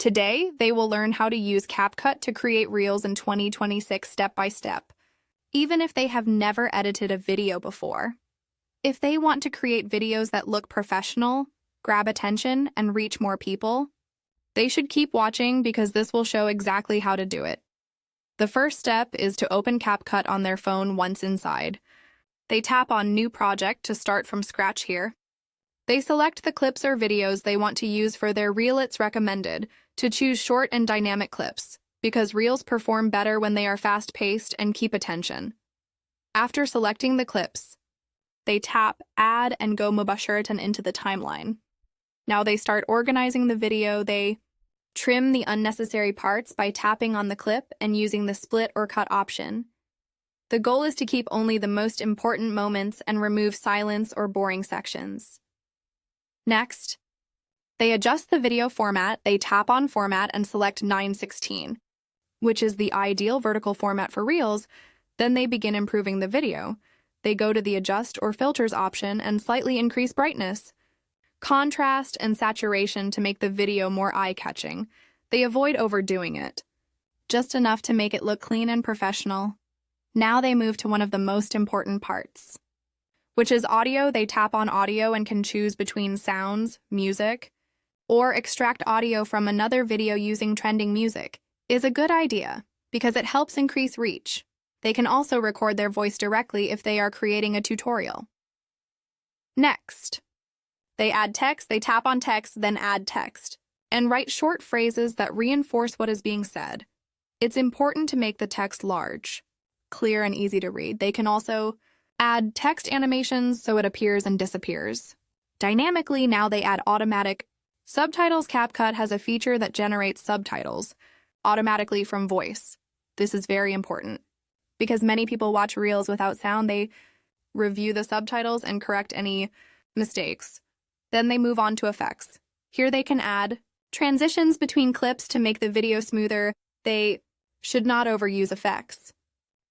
Today, they will learn how to use CapCut to create Reels in 2026 step by step, even if they have never edited a video before. If they want to create videos that look professional, grab attention, and reach more people, they should keep watching because this will show exactly how to do it. The first step is to open CapCut on their phone once inside. They tap on New Project to start from scratch here. They select the clips or videos they want to use for their reel. It's recommended to choose short and dynamic clips because reels perform better when they are fast-paced and keep attention. After selecting the clips, they tap Add and go mubasharatan into the timeline. Now they start organizing the video. They trim the unnecessary parts by tapping on the clip and using the split or cut option. The goal is to keep only the most important moments and remove silence or boring sections. Next, they adjust the video format. They tap on Format and select 9:16, which is the ideal vertical format for Reels. Then they begin improving the video. They go to the Adjust or Filters option and slightly increase brightness, contrast, and saturation to make the video more eye-catching. They avoid overdoing it, just enough to make it look clean and professional. Now they move to one of the most important parts, which is audio. They tap on Audio and can choose between sounds, music, or extract audio from another video using trending music. Is a good idea because it helps increase reach. They can also record their voice directly if they are creating a tutorial. Next, they add text. They tap on text, then add text, and write short phrases that reinforce what is being said. It's important to make the text large, clear, and easy to read. They can also add text animations so it appears and disappears. Dynamically, now they add automatic subtitles. CapCut has a feature that generates subtitles automatically from voice. This is very important because many people watch Reels without sound. They review the subtitles and correct any mistakes. Then they move on to effects. Here they can add transitions between clips to make the video smoother. They should not overuse effects.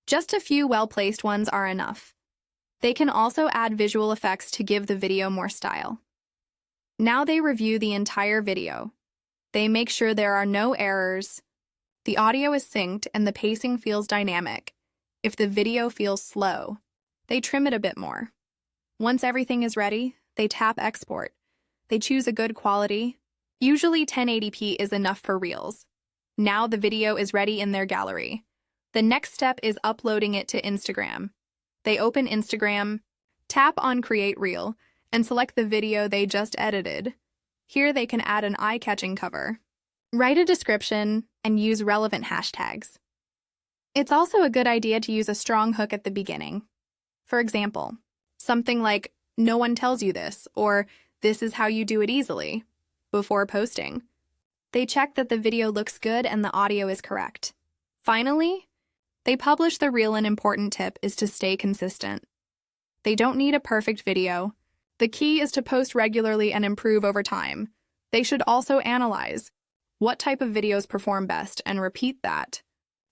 Just a few well-placed ones are enough. They can also add visual effects to give the video more style. Now they review the entire video. They make sure there are no errors, the audio is synced, and the pacing feels dynamic. If the video feels slow, they trim it a bit more. Once everything is ready, they tap Export. They choose a good quality. Usually 1080p is enough for Reels. Now the video is ready in their gallery. The next step is uploading it to Instagram. They open Instagram, tap on Create Reel, and select the video they just edited. Here they can add an eye-catching cover, write a description, and use relevant hashtags. It's also a good idea to use a strong hook at the beginning. For example, something like, "No one tells you this," or "This is how you do it easily," before posting. They check that the video looks good and the audio is correct. Finally, they publish the reel. An important tip is to stay consistent. They don't need a perfect video. The key is to post regularly and improve over time. They should also analyze what type of videos perform best and repeat that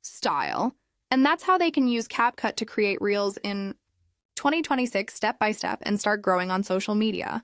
style. And that's how they can use CapCut to create Reels in 2026 step by step and start growing on social media.